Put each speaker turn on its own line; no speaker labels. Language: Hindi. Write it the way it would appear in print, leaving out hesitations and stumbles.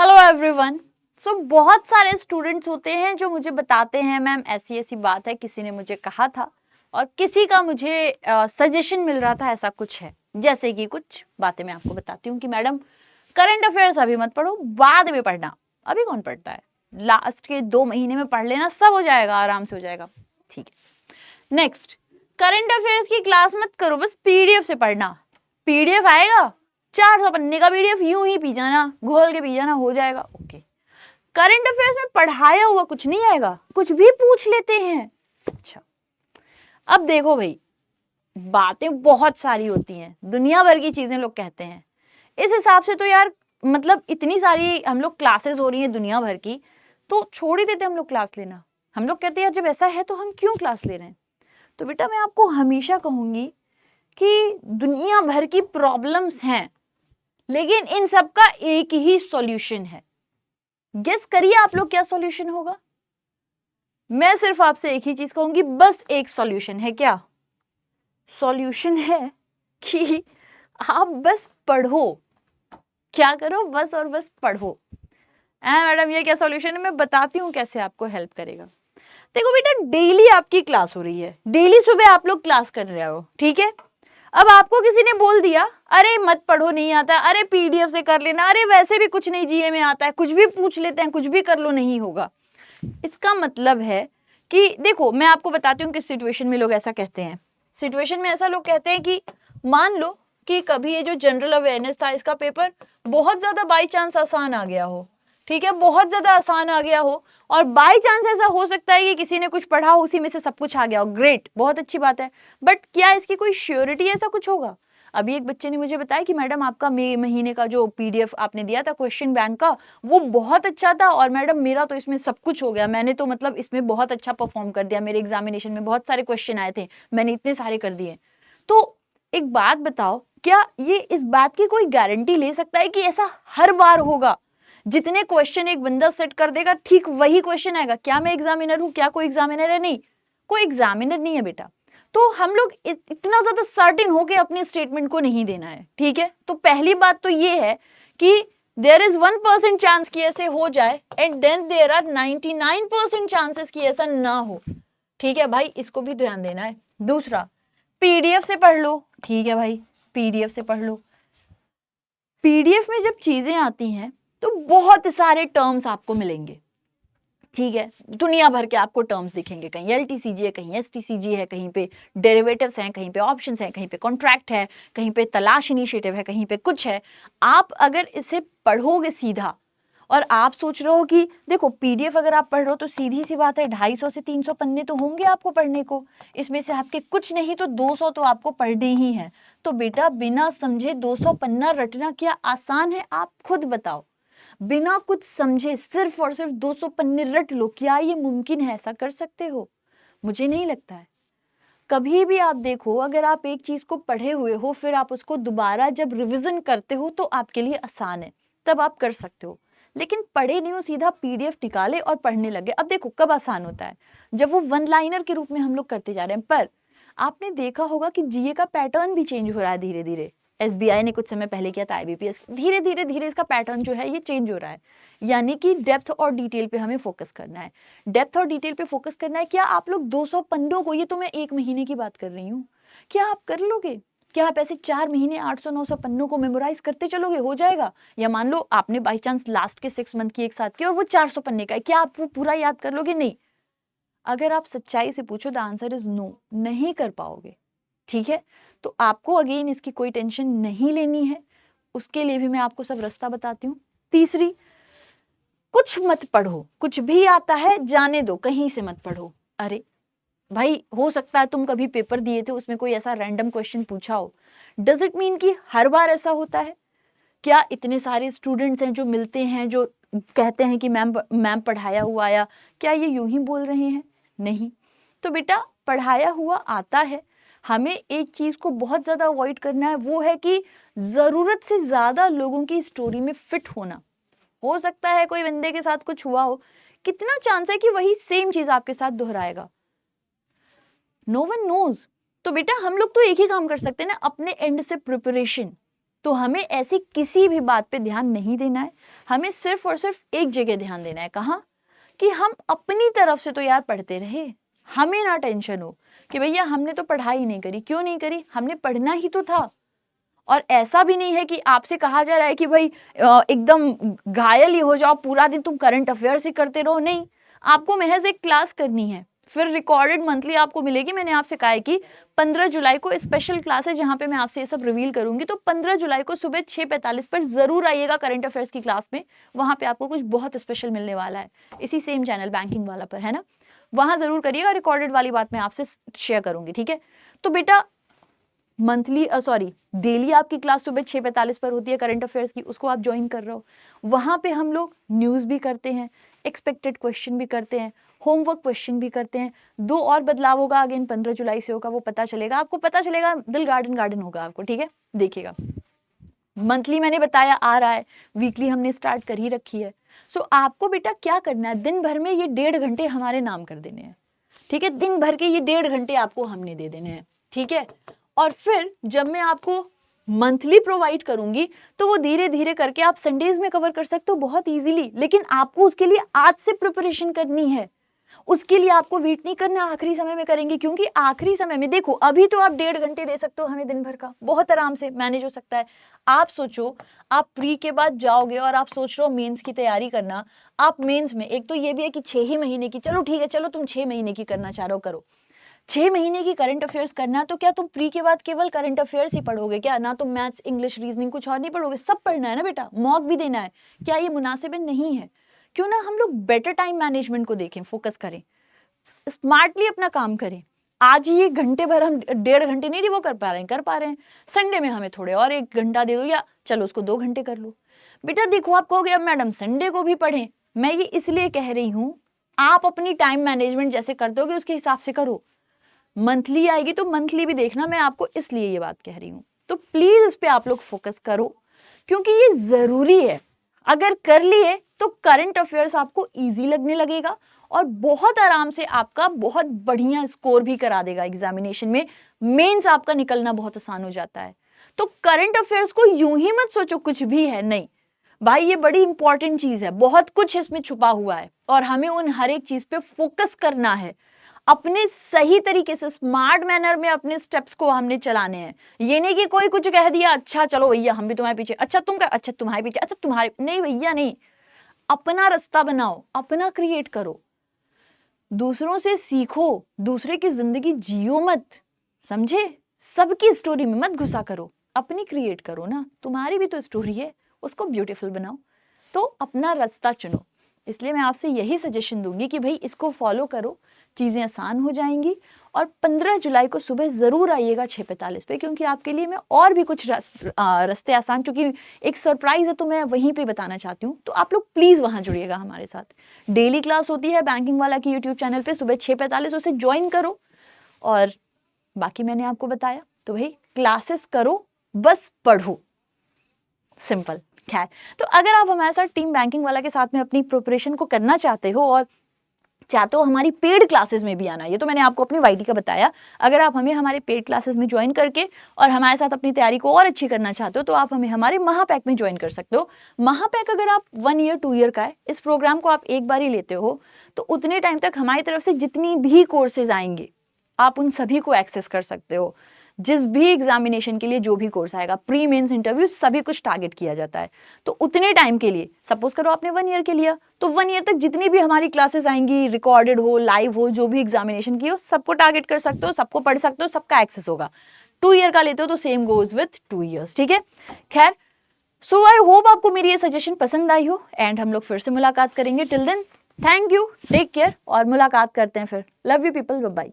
Hello everyone. सो बहुत सारे स्टूडेंट्स होते हैं जो मुझे बताते हैं मैम ऐसी ऐसी बात है, किसी ने मुझे कहा था और किसी का मुझे सजेशन मिल रहा था, ऐसा कुछ है। जैसे कि कुछ बातें मैं आपको बताती हूँ कि मैडम करंट अफेयर्स अभी मत पढ़ो, बाद में पढ़ना। अभी कौन पढ़ता है, लास्ट के 2 महीने में पढ़ लेना, सब हो जाएगा, आराम से हो जाएगा। ठीक है, नेक्स्ट, करंट अफेयर्स की क्लास मत करो, बस पीडीएफ से पढ़ना। पीडीएफ आएगा, 400 पन्ने का पीडीएफ यूं ही पी जाना, घोल के पी जाना, हो जाएगा। ओके, करंट अफेयर्स में पढ़ाया हुआ कुछ नहीं आएगा, कुछ भी पूछ लेते हैं। अच्छा, अब देखो भाई, बातें बहुत सारी होती हैं, दुनिया भर की चीजें लोग कहते हैं। इस हिसाब से तो यार, मतलब इतनी सारी हम लोग क्लासेस हो रही हैं दुनिया भर की, तो छोड़ ही देते हम लोग क्लास लेना। हम लोग कहते हैं यार जब ऐसा है तो हम क्यों क्लास ले रहे हैं। तो बेटा मैं आपको हमेशा कहूंगी कि दुनिया भर की प्रॉब्लम्स हैं, लेकिन इन सब का एक ही सॉल्यूशन है। गेस करिए आप लोग क्या सॉल्यूशन होगा। मैं सिर्फ आपसे एक ही चीज कहूंगी, बस एक सॉल्यूशन है। क्या सॉल्यूशन है कि आप बस पढ़ो। क्या करो, बस और बस पढ़ो। मैडम ये क्या सॉल्यूशन है, मैं बताती हूँ कैसे आपको हेल्प करेगा। देखो बेटा, डेली आपकी क्लास हो रही है, डेली सुबह आप लोग क्लास कर रहे हो, ठीक है। अब आपको किसी ने बोल दिया अरे मत पढ़ो, नहीं आता, अरे पीडीएफ से कर लेना, अरे वैसे भी कुछ नहीं जीए में आता है, कुछ भी पूछ लेते हैं, कुछ भी कर लो, नहीं होगा। इसका मतलब है कि देखो मैं आपको बताती हूँ किस सिचुएशन में लोग ऐसा कहते हैं। सिचुएशन में ऐसा लोग कहते हैं कि मान लो कि कभी ये जो जनरल अवेयरनेस था, इसका पेपर बहुत ज्यादा बाई चांस आसान आ गया हो, ठीक है, बहुत ज्यादा आसान आ गया हो, और बाई चांस ऐसा हो सकता है कि किसी ने कुछ पढ़ा हो, उसी में से सब कुछ आ गया हो, ग्रेट, बहुत अच्छी बात है। बट क्या इसकी कोई श्योरिटी ऐसा कुछ होगा। अभी एक बच्चे ने मुझे बताया कि मैडम आपका मई महीने का जो पीडीएफ आपने दिया था क्वेश्चन बैंक का, वो बहुत अच्छा था, और मैडम मेरा तो इसमें सब कुछ हो गया, मैंने तो मतलब इसमें बहुत अच्छा परफॉर्म कर दिया, मेरे एग्जामिनेशन में बहुत सारे क्वेश्चन आए थे, मैंने इतने सारे कर दिए। तो एक बात बताओ, क्या ये इस बात की कोई गारंटी ले सकता है कि ऐसा हर बार होगा। जितने क्वेश्चन एक बंदा सेट कर देगा ठीक वही क्वेश्चन आएगा। क्या मैं एग्जामिनर हूं, क्या कोई एग्जामिनर है, नहीं, कोई एग्जामिनर नहीं है बेटा। तो हम लोग इतना ज्यादा सर्टेन होके अपने स्टेटमेंट को नहीं देना है, ठीक है। तो पहली बात तो ये है कि देयर इज 1% चांस कि ऐसे हो जाए, and then there are 99% chances कि ऐसा ना हो, ठीक है भाई, इसको भी ध्यान देना है। दूसरा, पीडीएफ से पढ़ लो, ठीक है भाई, पीडीएफ से पढ़ लो। पीडीएफ में जब चीजें आती हैं तो बहुत सारे टर्म्स आपको मिलेंगे, ठीक है, दुनिया भर के आपको टर्म्स दिखेंगे, कहीं एलटीसीजी है, कहीं एसटीसीजी है, कहीं पे डेरिवेटिव्स हैं, कहीं पे ऑप्शंस हैं, कहीं पे कॉन्ट्रैक्ट है, कहीं पे तलाश इनिशिएटिव है, कहीं पे कुछ है। आप अगर इसे पढ़ोगे सीधा, और आप सोच रहे हो कि देखो पीडीएफ अगर आप पढ़ रहे हो तो सीधी सी बात है 250 से 300 पन्ने तो होंगे आपको पढ़ने को, इसमें से आपके कुछ नहीं तो 200 तो आपको पढ़ने ही है। तो बेटा बिना समझे 200 पन्ना रटना क्या आसान है, आप खुद बताओ। बिना कुछ समझे सिर्फ और सिर्फ 200 पन्ने रट लो, क्या ये मुमकिन है, ऐसा कर सकते हो? मुझे नहीं लगता है। कभी भी आप देखो, अगर आप एक चीज को पढ़े हुए हो फिर आप उसको दोबारा जब रिवीजन करते हो तो आपके लिए आसान है, तब आप कर सकते हो। लेकिन पढ़े नहीं हो, सीधा पीडीएफ निकाले और पढ़ने लगे। अब देखो कब आसान होता है, जब वो वन लाइनर के रूप में हम लोग करते जा रहे हैं। पर आपने देखा होगा कि जीए का पैटर्न भी चेंज हो रहा है धीरे धीरे। एसबीआई ने कुछ समय पहले किया था, आईबीपीएस, धीरे धीरे धीरे इसका पैटर्न जो है ये चेंज हो रहा है। यानी कि डेप्थ और डिटेल पे हमें फोकस करना है, डेप्थ और डिटेल पे फोकस करना है। क्या आप लोग 200 पन्नों को, ये तो मैं 1 महीने की बात कर रही हूँ, क्या आप कर लोगे? क्या आप ऐसे 4 महीने 800-900 पन्नों को मेमोराइज करते चलोगे, हो जाएगा? या मान लो आपने बाई चांस लास्ट के 6 मंथ की एक साथ की और वो 400 पन्ने का है, क्या आप वो पूरा याद कर लोगे? नहीं। अगर आप सच्चाई से पूछो द आंसर इज नो, नहीं कर पाओगे, ठीक है। तो आपको अगेन इसकी कोई टेंशन नहीं लेनी है, उसके लिए भी मैं आपको सब रास्ता बताती हूँ। तीसरी, कुछ मत पढ़ो, कुछ भी आता है जाने दो, कहीं से मत पढ़ो। अरे भाई, हो सकता है तुम कभी पेपर दिए थे, उसमें कोई ऐसा रैंडम क्वेश्चन पूछा हो, डज इट मीन कि हर बार ऐसा होता है? क्या इतने सारे स्टूडेंट्स हैं जो मिलते हैं जो कहते हैं कि मैम मैम पढ़ाया हुआ आया, क्या ये यूं ही बोल रहे हैं? नहीं। तो बेटा पढ़ाया हुआ आता है, हमें एक चीज को बहुत ज्यादा अवॉइड करना है, वो है कि जरूरत से ज्यादा लोगों की स्टोरी में फिट होना। हो सकता है कोई बंदे के साथ कुछ हुआ हो, कितना चांस है कि वही सेम चीज आपके साथ दोहराएगा? No one knows. तो बेटा हम लोग तो एक ही काम कर सकते हैं ना, अपने एंड से प्रिपरेशन। तो हमें ऐसी किसी भी बात पे ध्यान नहीं देना है, हमें सिर्फ और सिर्फ एक जगह ध्यान देना है। कहाँ? कि हम अपनी तरफ से तो यार पढ़ते रहे, हमें ना टेंशन हो कि भैया हमने तो पढ़ाई नहीं करी। क्यों नहीं करी? हमने पढ़ना ही तो था। और ऐसा भी नहीं है कि आपसे कहा जा रहा है कि भाई एकदम घायल ही हो जाओ, पूरा दिन तुम करंट अफेयर्स ही करते रहो। नहीं, आपको महज एक क्लास करनी है, फिर रिकॉर्डेड मंथली आपको मिलेगी। मैंने आपसे कहा है कि 15 जुलाई को स्पेशल क्लास है जहां पे मैं आपसे ये सब रिवील करूंगी। तो 15 जुलाई को सुबह 6:45 पर जरूर आइएगा करंट अफेयर्स की क्लास में। वहां पे आपको कुछ बहुत स्पेशल मिलने वाला है, इसी सेम चैनल बैंकिंग वाला पर, है ना। वहां जरूर करिएगा, रिकॉर्डेड वाली बात मैं आपसे शेयर करूंगी, ठीक है। तो बेटा मंथली डेली आपकी क्लास सुबह 6:45 पर होती है करंट अफेयर्स की, उसको आप ज्वाइन कर रहे हो। वहां पे हम लोग न्यूज़ भी करते हैं, एक्सपेक्टेड क्वेश्चन भी करते हैं, होमवर्क क्वेश्चन भी करते हैं। 2 और बदलाव होगा, अगेन 15 जुलाई से होगा, वो पता चलेगा आपको, पता चलेगा, दिल गार्डन होगा आपको, ठीक है। देखिएगा, मंथली मैंने बताया आ रहा है, वीकली हमने स्टार्ट कर ही रखी है। सो आपको बेटा क्या करना है, दिन भर में ये 1.5 घंटे हमारे नाम कर देने हैं, ठीक है। दिन भर के ये 1.5 घंटे आपको हमने दे देने हैं, ठीक है। और फिर जब मैं आपको मंथली प्रोवाइड करूंगी तो वो धीरे धीरे करके आप संडेज में कवर कर सकते हो बहुत इजीली। लेकिन आपको उसके लिए आज से प्रिपरेशन करनी है, उसके लिए आपको वेट नहीं करना आखिरी समय में करेंगे। क्योंकि आखिरी समय में देखो, अभी तो आप 1.5 घंटे दे सकते हो हमें दिन भर का, बहुत आराम से मैनेज हो सकता है। आप सोचो, आप प्री के बाद जाओगे और आप सोच रहे हो मेंस की तैयारी करना। आप मेंस में, एक तो ये भी है कि 6 ही महीने की, चलो ठीक है, चलो तुम 6 महीने की करना चाह रहे हो, करो। 6 महीने की करंट अफेयर्स करना, तो क्या तुम प्री के बाद केवल करंट अफेयर्स ही पढ़ोगे क्या? ना तुम मैथ्स, इंग्लिश, रीजनिंग कुछ और नहीं पढ़ोगे? सब पढ़ना है ना बेटा, मॉक भी देना है। क्या ये मुनासिब नहीं है? क्यों ना हम लोग बेटर टाइम मैनेजमेंट को देखें, फोकस करें, स्मार्टली अपना काम करें। आज ये घंटे भर हम 1.5 घंटे नहीं वो कर पा रहे हैं, संडे में हमें थोड़े और 1 घंटा दे दो, या चलो उसको 2 घंटे कर लो। बेटा देखो, आप कहोगे अब मैडम संडे को भी पढ़ें। मैं ये इसलिए कह रही हूँ, आप अपनी टाइम मैनेजमेंट जैसे करते होगे उसके हिसाब से करो। मंथली आएगी तो मंथली भी देखना, मैं आपको इसलिए ये बात कह रही हूँ। तो प्लीज इस पे आप लोग फोकस करो, क्योंकि ये जरूरी है। अगर कर लिए तो करंट अफेयर्स आपको इजी लगने लगेगा और बहुत आराम से आपका बहुत बढ़िया स्कोर भी करा देगा एग्जामिनेशन में। मेंस आपका निकलना बहुत आसान हो जाता है। तो करंट अफेयर्स को यूं ही मत सोचो कुछ भी है, नहीं भाई, ये बड़ी इंपॉर्टेंट चीज है, बहुत कुछ इसमें छुपा हुआ है और हमें उन हर एक चीज पे फोकस करना है। अपने सही तरीके से स्मार्ट मैनर में अपने स्टेप्स को हमने चलाने हैं। ये नहीं कि कोई कुछ कह दिया, अच्छा चलो भैया हम भी तुम्हारे पीछे, अच्छा तुम अच्छा तुम्हारे पीछे, अच्छा तुम्हारे, नहीं भैया नहीं। अपना रास्ता बनाओ, अपना क्रिएट करो, दूसरों से सीखो, दूसरे की जिंदगी जियो मत, समझे? सबकी स्टोरी में मत घुसा करो, अपनी क्रिएट करो ना, तुम्हारी भी तो स्टोरी है, उसको ब्यूटीफुल बनाओ। तो अपना रास्ता चुनो। इसलिए मैं आपसे यही सजेशन दूंगी कि भाई इसको फॉलो करो, चीज़ें आसान हो जाएंगी। और 15 जुलाई को सुबह ज़रूर आइएगा 6:45 पे, क्योंकि आपके लिए मैं और भी कुछ रास्ते आसान, चूँकि एक सरप्राइज़ है तो मैं वहीं पे बताना चाहती हूँ। तो आप लोग प्लीज़ वहाँ जुड़िएगा हमारे साथ। डेली क्लास होती है बैंकिंग वाला की यूट्यूब चैनल पे सुबह 6:45, उसे ज्वाइन करो। और बाकी मैंने आपको बताया, तो भाई क्लासेस करो, बस पढ़ो, सिंपल। खैर, तो अगर आप हमारे साथ टीम बैंकिंग वाला के साथ में अपनी प्रिपरेशन को करना चाहते हो और चाहते हो हमारी पेड क्लासेस में भी आना, ये तो मैंने आपको अपनी वाईटी का बताया। अगर आप हमें हमारे पेड क्लासेस में ज्वाइन करके और हमारे साथ अपनी तैयारी को और अच्छी करना चाहते हो, तो आप हमें हमारे महापैक में ज्वाइन कर सकते हो। महापैक अगर आप 1 ईयर 2 ईयर का है, इस प्रोग्राम को आप एक बार ही लेते हो, तो उतने टाइम तक हमारी तरफ से जितनी भी कोर्सेज आएंगे आप उन सभी को एक्सेस कर सकते हो। जिस भी एग्जामिनेशन के लिए जो भी कोर्स आएगा, प्री मेंस, इंटरव्यू, सभी कुछ टारगेट किया जाता है। तो उतने टाइम के लिए, सपोज करो आपने 1 ईयर के लिया, तो 1 ईयर तक जितनी भी हमारी क्लासेस आएंगी, रिकॉर्डेड हो, लाइव हो, जो भी एग्जामिनेशन की हो, सबको टारगेट कर सकते हो, सबको पढ़ सकते हो, सबका एक्सेस होगा। 2 ईयर का लेते हो तो सेम गोज विथ 2 ईयर्स, ठीक है। खैर, सो आई होप आपको मेरी ये सजेशन पसंद आई हो, एंड हम लोग फिर से मुलाकात करेंगे। Till then, thank you, take care, और मुलाकात करते हैं फिर। Love you people, bye bye.